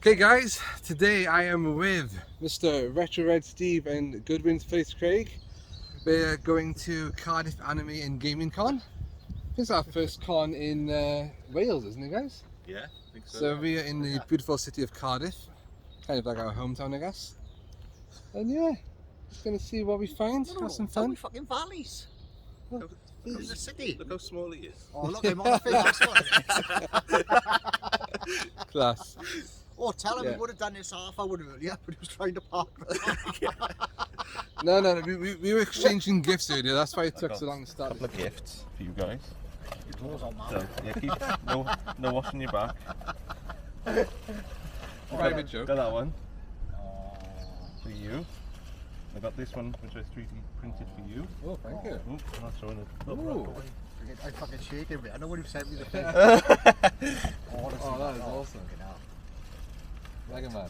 Okay guys, today I am with Mr. RetroredSteve and Goodwins Place Craig. We're going to Cardiff Anime and Gaming Con. This is our first con in Wales, isn't it guys? Yeah, I think so. So we are in the beautiful city of Cardiff, kind of like our hometown I guess. And yeah, just going to see what we find, have some How fun. many fucking valleys? Look, In the city. look how small he is. Oh, look, I'm on the thing. Class. Oh, tell him Yeah. he would have done this half hour earlier, but he was trying to park. No, we were exchanging gifts earlier, that's why it took so long to A start. couple of gifts for you guys. Your door's on, man. So, yeah, keep no washing your back. Private joke. Got that one for you. I got this one which I 3D printed for you. Oh, thank you. Oh, I'm not showing it. Ooh. I fucking shake it, mate. I know when you sent me the thing. Oh, that is awesome. Fucking hell. Mega Man.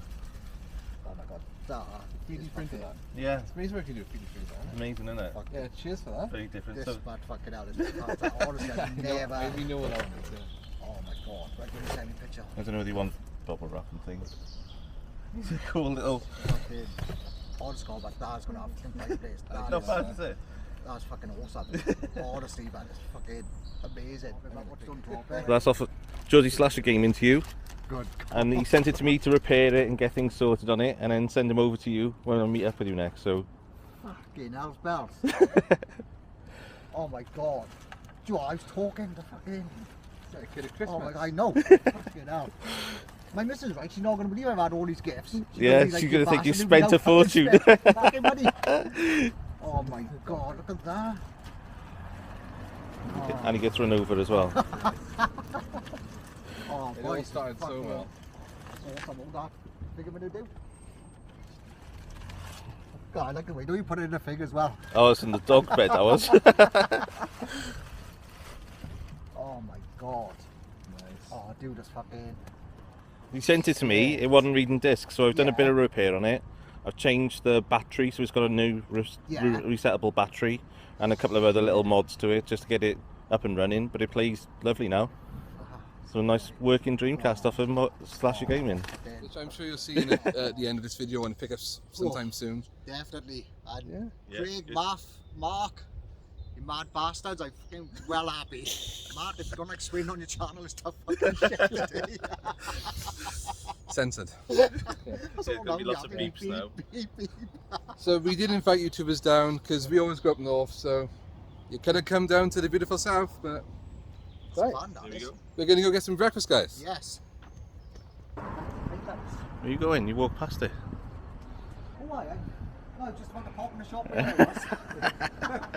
Oh my god. That 3D printed that. Yeah, It's amazing what you do 3D printed. amazing, isn't it? Fuck. Yeah, cheers for that. Very different. This So, man fucking hell is honestly, I've never. Maybe no one else. Oh my god. Right, give me a send me a picture. I don't know whether you want bubble wrap and things. It's a cool little. Fucking. Honestly, but that's gonna have a complete place. That Not is- bad, is it? That's fucking awesome. Honestly, man, it's fucking amazing. What's done top there? That's off Jodie Slasher Gaming to you. Good. And he sent it to me to repair it and get things sorted on it, and then send them over to you when I meet up with you next. So, Fucking hell's bells. Oh my god. Do you know, I was talking to fucking. Kid of Oh Christmas. my god, I know. Fucking hell. My missus, right? She's not going to believe I've had all these gifts. Yeah, she's gonna think you spent a fortune. Fucking money. Oh my god, look at that. Oh, and he gets run over as well. oh It all started so fucking well. awesome, all that. Think I'm going to do? God, I like the way you put it in the thing as well. Oh, it's in the dog bed, I was. Oh my god. Nice. Oh, dude, this fucking. He sent it to me, it wasn't reading disc, so I've done a bit Yeah. of repair on it. I've changed the battery, so it's got a new Yeah. resettable battery and a couple of other little mods to it just to get it up and running, but it plays lovely now. So a nice working Dreamcast off of Slasher Gaming. Which I'm sure you'll see in at the end of this video when it picks up sometime soon. Definitely. And Yeah. Craig, Mark, you mad bastards, I'm fucking well happy. Mark, if you're gonna explain on your channel and stuff, fucking shit. Censored. There's gonna be lots of beeps now. Beep, beep. So we did invite YouTubers down because we always go up north, so you could have come down to the beautiful south, but It's Right. fun, that Here we is. go. we're going to go get some breakfast, guys. Yes. Where you going? You walk past it. Oh, I no, just want to pop in the shop. There it was.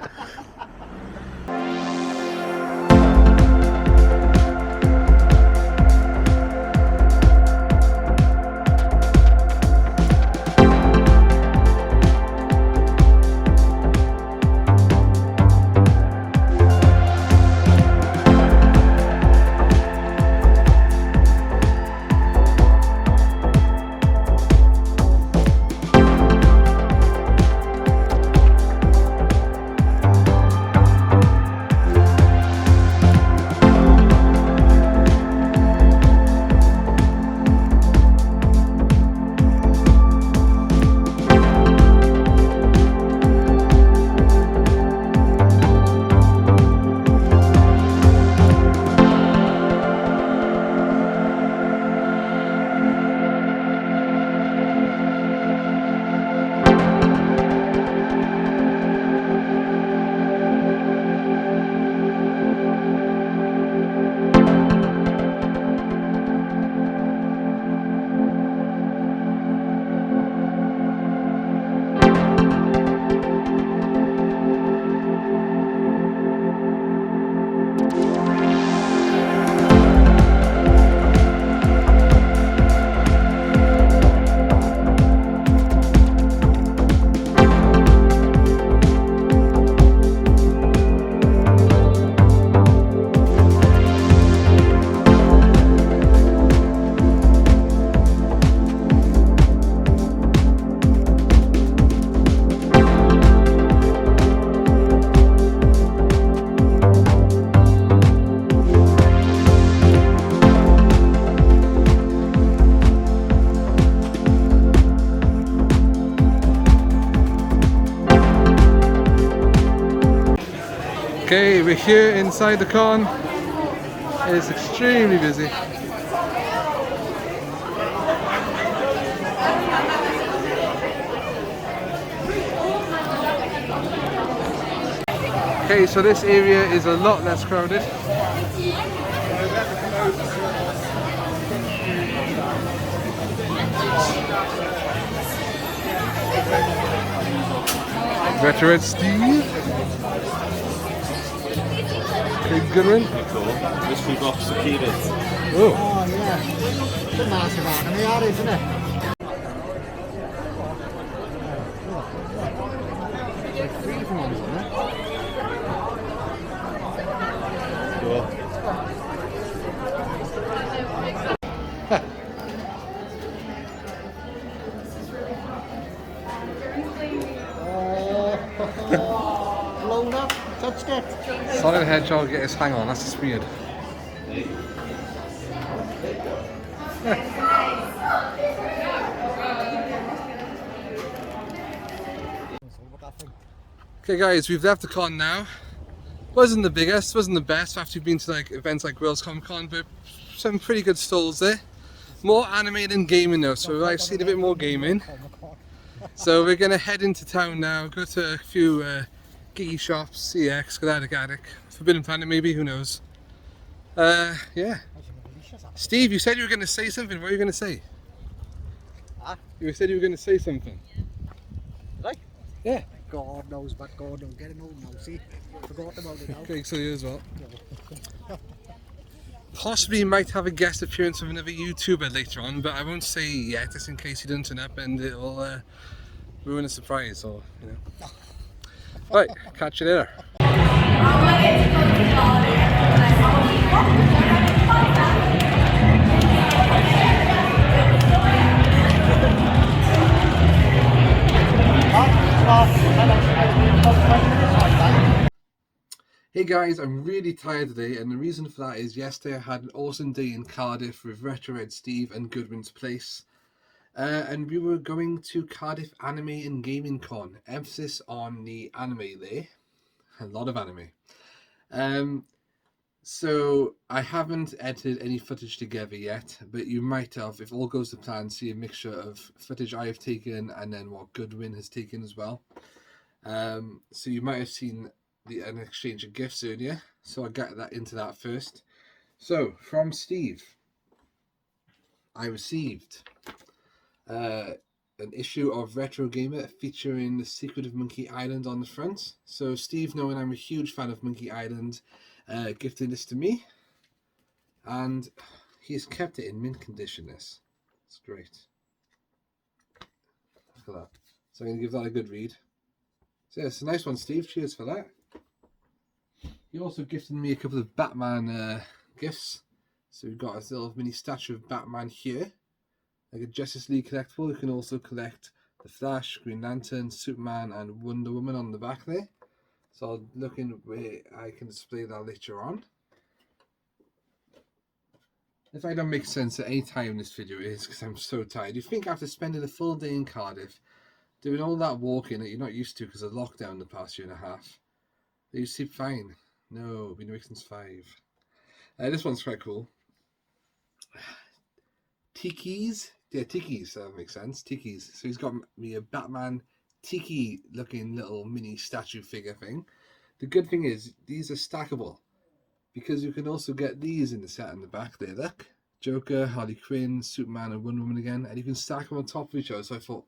Okay, we're here inside the con. It's extremely busy. Okay, so this area is a lot less crowded. RetroredSteve Goodwin. Cool. Mystery box security. Oh. Oh yeah. It's a massive anime, that is, isn't it? Like 3 different ones, isn't it? Cool. Blown up, touched it. Solid Hedgehog get his hang on, that's just weird. Okay guys, we've left the con now. Wasn't the biggest, wasn't the best after you've been to like events like World's Comic Con, but some pretty good stalls there. More anime than gaming though, so I've seen a bit more gaming. So we're gonna head into town now, go to a few geeky shops, CX, Scholastic Attic, Forbidden Planet maybe, who knows. Yeah. Steve, you said you were gonna say something, what are you gonna say? Huh? You said you were gonna say something. Right? Yeah. God knows, but God knows. Getting old now, see? Forgot about it now. Craig, so you as well. Possibly might have a guest appearance of another YouTuber later on, but I won't say yet, just in case he doesn't turn up and it'll ruin a surprise, or you know. Right, catch you later. Hey guys, I'm really tired today, and the reason for that is yesterday I had an awesome day in Cardiff with RetroredSteve and Goodwins Place. And we were going to Cardiff Anime and Gaming Con. Emphasis on the anime there. A lot of anime. So I haven't edited any footage together yet, but you might have, if all goes to plan, see a mixture of footage I have taken and then what Goodwin has taken as well. So you might have seen an exchange of gifts earlier, so I'll get that into that first. So from Steve, I received an issue of Retro Gamer featuring the Secret of Monkey Island on the front. So Steve, knowing I'm a huge fan of Monkey Island, gifted this to me, and he has kept it in mint condition. It's great. Look at that. So I'm going to give that a good read. So yeah, it's a nice one, Steve. Cheers for that. He also gifted me a couple of Batman gifts. So we've got a little mini statue of Batman here, like a Justice League collectible. You can also collect the Flash, Green Lantern, Superman, and Wonder Woman on the back there. So I'll look in where I can display that later on. If I don't make sense at any time in this video, it is because I'm so tired. You think after spending a full day in Cardiff, doing all that walking that you're not used to because of lockdown the past year and a half, that you sleep fine. No, been awake since 5. This one's quite cool. Tikis. Yeah, Tikis, that makes sense. Tikis. So he's got me a Batman Tiki looking little mini statue figure thing. The good thing is, these are stackable, because you can also get these in the set in the back there. Look. Joker, Harley Quinn, Superman, and Wonder Woman again. And you can stack them on top of each other. So I thought,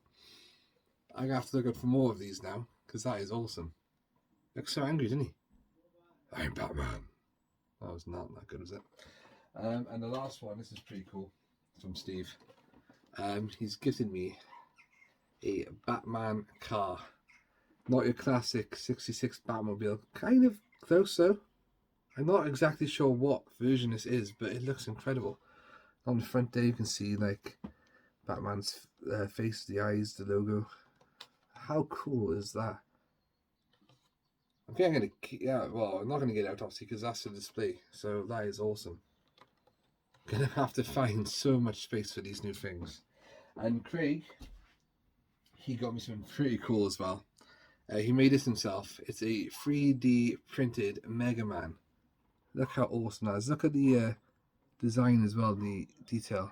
I'm going to have to look out for more of these now, because that is awesome. Looks so angry, didn't he? I'm Batman. That was not that good, was it? And the last one, this is pretty cool, from Steve. He's gifted me a Batman car. Not your classic 66 Batmobile. Kind of close though. I'm not exactly sure what version this is, but it looks incredible. On the front there you can see like Batman's face, the eyes, the logo. How cool is that? I think I'm going to, yeah, well, I'm not going to get it out obviously because that's the display. So that is awesome. I'm going to have to find so much space for these new things. And Craig, he got me something pretty cool as well. He made this himself. It's a 3D printed Mega Man. Look how awesome that is. Look at the design as well, the detail.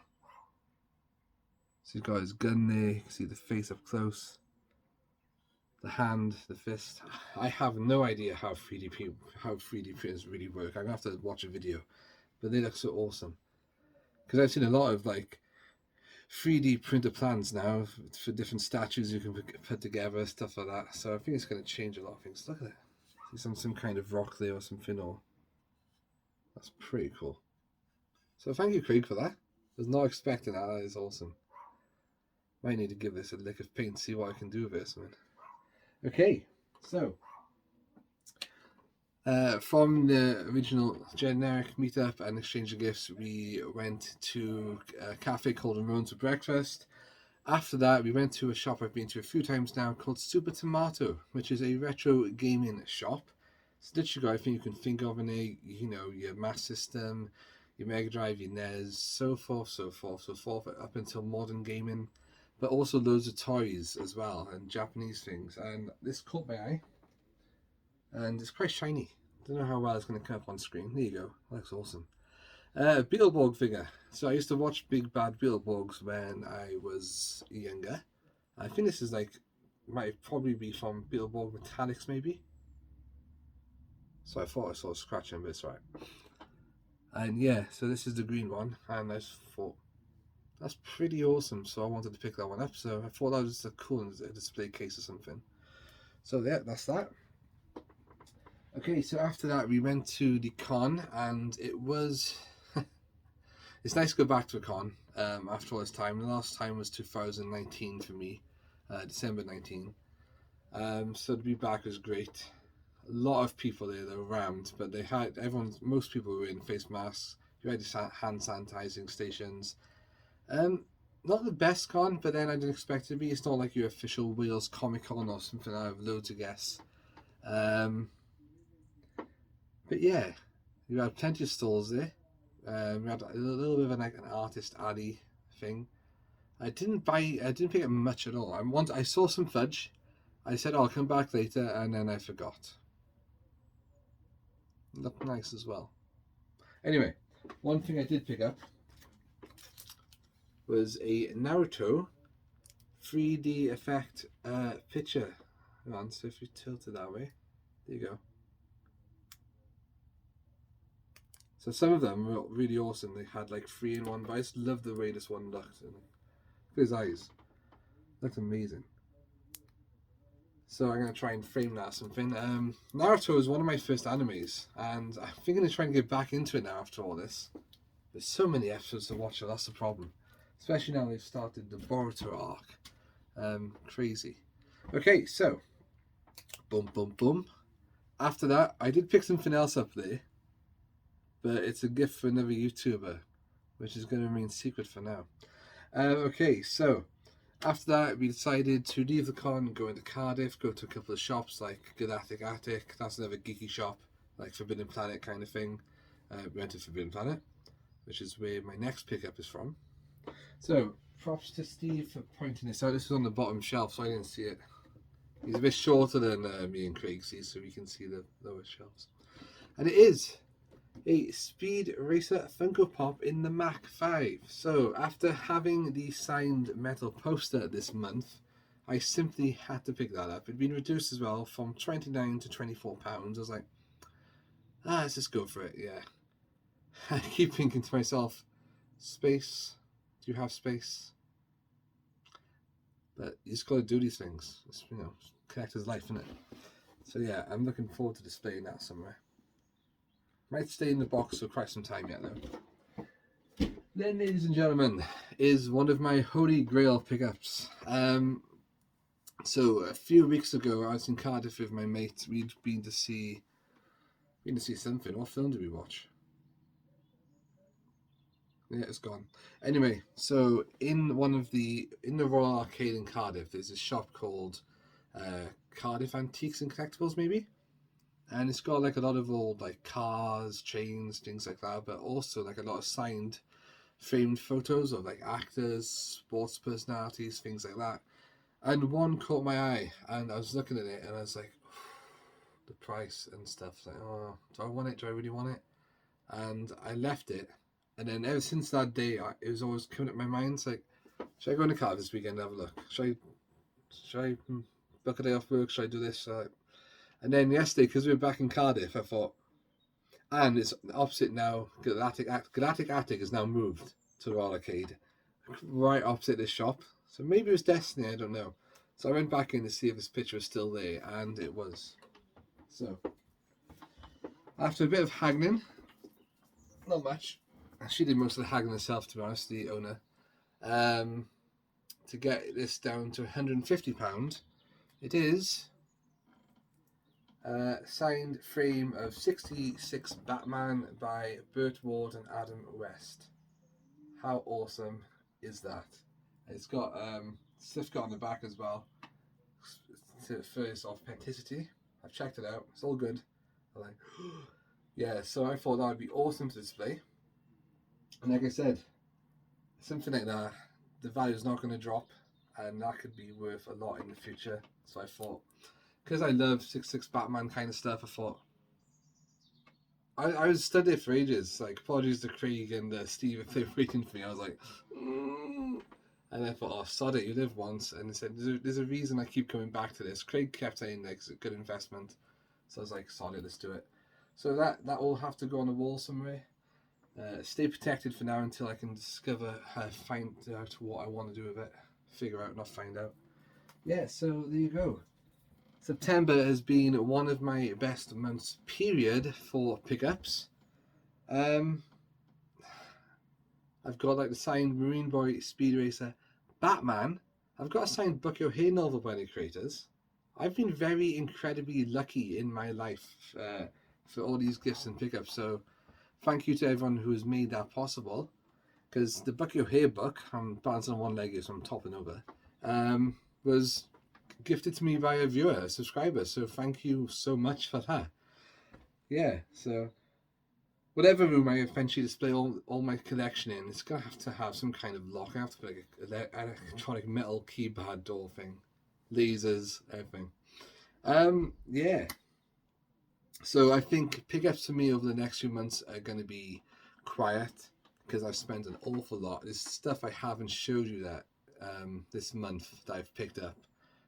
So he's got his gun there. You can see the face up close. The hand, the fist. I have no idea how 3D printers really work. I'm gonna have to watch a video, but they look so awesome. Because I've seen a lot of like 3D printer plans now for different statues you can put together, stuff like that. So I think it's going to change a lot of things. Look at it. See some kind of rock there or something. Or that's pretty cool. So thank you, Craig, for that. I was not expecting that. That is awesome. Might need to give this a lick of paint, see what I can do with this one. Okay, so from the original generic meetup and exchange of gifts, we went to a cafe called Ramon's for breakfast. After that, we went to a shop I've been to a few times now called Super Tomato, which is a retro gaming shop. It's literally got everything you can think of in there, you know, your Master System, your Mega Drive, your NES, so forth, up until modern gaming. But also loads of toys as well, and Japanese things. And this caught my eye. And it's quite shiny. Don't know how well it's going to come up on screen. There you go. Looks awesome. Beetleborg figure. So I used to watch Big Bad Beetleborgs when I was younger. I think this is like, might probably be from Beetleborg Metallics maybe. So I thought I saw a scratch on this, right? And yeah, so this is the green one. And I thought, that's pretty awesome. So I wanted to pick that one up. So I thought that was just a cool display case or something. So yeah, that's that. Okay, so after that we went to the con, and it was it's nice to go back to a con after all this time. The last time was 2019 for me, December 19. So to be back was great. A lot of people there, they were rammed, but they had most people were in face masks. You had hand sanitizing stations. Not the best con, but then I didn't expect it to be. It's not like your official Wales Comic Con or something. I have loads of guests. But yeah, you had plenty of stalls there. We had a little bit of an artist alley thing. I didn't pick up much at all. I saw some fudge. I said, I'll come back later, and then I forgot. It looked nice as well. Anyway, one thing I did pick up was a Naruto 3D effect picture. Hang on, so if you tilt it that way, there you go. So some of them were really awesome. They had like 3-in-1, but I just love the way this one looked. And his eyes looked amazing. So I'm going to try and frame that or something. Naruto is one of my first animes, and I'm thinking of trying to get back into it now after all this. There's so many episodes to watch, so that's the problem. Especially now they've started the Boruto arc. Crazy. Okay, so boom, boom, boom. After that, I did pick something else up there. But it's a gift for another YouTuber, which is going to remain secret for now. Okay, so after that, we decided to leave the con, go into Cardiff, go to a couple of shops like Galactic Attic. That's another geeky shop, like Forbidden Planet kind of thing. We went to Forbidden Planet, which is where my next pickup is from. So props to Steve for pointing this out. This is on the bottom shelf, so I didn't see it. He's a bit shorter than me and Craig see, so we can see the lower shelves. And it is a Speed Racer Funko Pop in the Mach 5. So after having the signed metal poster this month, I simply had to pick that up. It'd been reduced as well from £29 to £24. I was like, let's just go for it, yeah. I keep thinking to myself, space, do you have space? But you just got to do these things. It's, collector's life, isn't it? So yeah, I'm looking forward to displaying that somewhere. Might stay in the box for quite some time yet, though. Then, ladies and gentlemen, is one of my holy grail pickups. So a few weeks ago, I was in Cardiff with my mate. We'd been to see something. What film did we watch? Yeah, it's gone. Anyway, so in the Royal Arcade in Cardiff, there's a shop called Cardiff Antiques and Collectibles, maybe. And it's got like a lot of old like cars, chains, things like that, but also like a lot of signed, framed photos of like actors, sports personalities, things like that. and one caught my eye, and I was looking at it, and I was like, the price and stuff. Like, oh, do I want it? Do I really want it? And I left it, and then ever since that day, it was always coming up in my mind. It's like, should I go into Cardiff this weekend and have a look? Should I book a day off work? Should I do this? And then yesterday, because we were back in Cardiff, I thought, and it's opposite now. Galactic Attic has now moved to the Royal Arcade, right opposite this shop. So maybe it was destiny, I don't know. So I went back in to see if this picture was still there, and it was. So after a bit of haggling, not much. She did most of the haggling herself, to be honest, the owner. To get this down to £150, it is signed frame of 66 Batman by Burt Ward and Adam West. How awesome is that? It's got certificate on the back as well. First authenticity. I've checked it out. It's all good. I'm like, yeah. So I thought that would be awesome to display. And like I said, something like that, the value is not going to drop, and that could be worth a lot in the future. So I thought, because I love 66 Batman kind of stuff, I thought I was studying it for ages. Like, apologies to Craig and Steve if they were waiting for me. I was like, and I thought, oh, sod it, you live once. And they said, there's a reason I keep coming back to this. Craig kept saying, like, it's a good investment. So I was like, sod it, let's do it. So that will have to go on the wall somewhere. Stay protected for now until I can discover, find out what I want to do with it. Figure out, not find out. Yeah, so there you go. September has been one of my best months, period, for pickups. I've got like the signed Marine Boy Speed Racer Batman. I've got a signed Bucky O'Hare novel by the creators. I've been very incredibly lucky in my life for all these gifts and pickups. So thank you to everyone who has made that possible. Because the Bucky O'Hare book, I'm balancing on one leg here, so I'm toppling over, was gifted to me by a viewer, a subscriber. So thank you so much for that. Yeah, so whatever room I eventually display all my collection in, it's going to have some kind of lock. I have to put like an electronic metal keypad door thing, lasers, everything. Yeah. So I think pickups for me over the next few months are going to be quiet, because I've spent an awful lot. There's stuff I haven't showed you that this month that I've picked up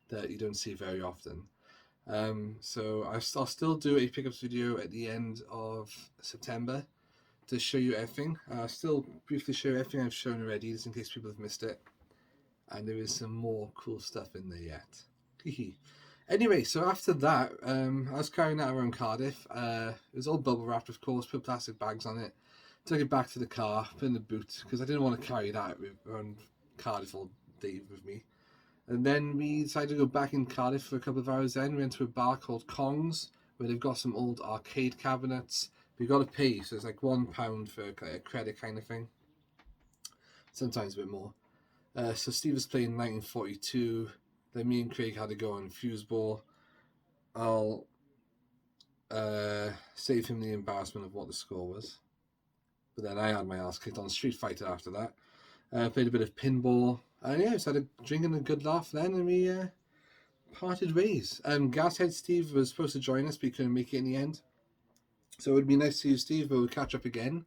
that you don't see very often. So I'll still do a pickups video at the end of September to show you everything. I'll still briefly show everything I've shown already, just in case people have missed it. And there is some more cool stuff in there yet. Anyway, so after that, I was carrying that around Cardiff. It was all bubble wrapped, of course, put plastic bags on it. Took it back to the car, put in the boot, because I didn't want to carry that around Cardiff all day with me. And then we decided to go back in Cardiff for a couple of hours then. We went to a bar called Kong's, where they've got some old arcade cabinets. But you got to pay, so it's like £1 for a credit kind of thing. Sometimes a bit more. So Steve was playing 1942. Then me and Craig had to go on Fuseball. I'll save him the embarrassment of what the score was. But then I had my ass kicked on Street Fighter after that. Played a bit of pinball. And yeah, just had a drink and a good laugh then, and we parted ways. Gashead Steve was supposed to join us, but he couldn't make it in the end. So it would be nice to see you, Steve, but we'll catch up again.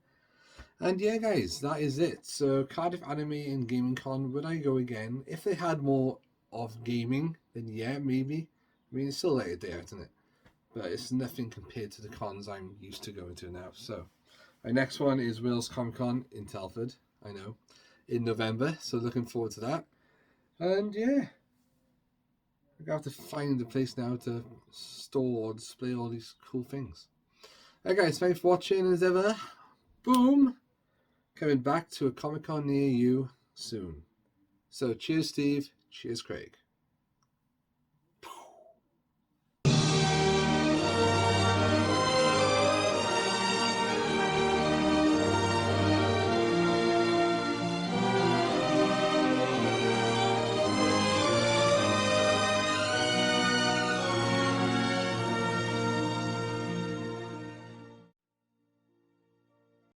And yeah, guys, that is it. So Cardiff Anime and Gaming Con, would I go again? If they had more of gaming, then yeah, maybe. I mean, it's still late a day out, isn't it? But it's nothing compared to the cons I'm used to going to now. So my next one is Wales Comic Con in Telford, I know, in November. So looking forward to that. And yeah, I'm going to have to find a place now to store or display all these cool things. Hey guys, thanks for watching as ever. Boom! Coming back to a Comic Con near you soon. So cheers Steve, cheers Craig.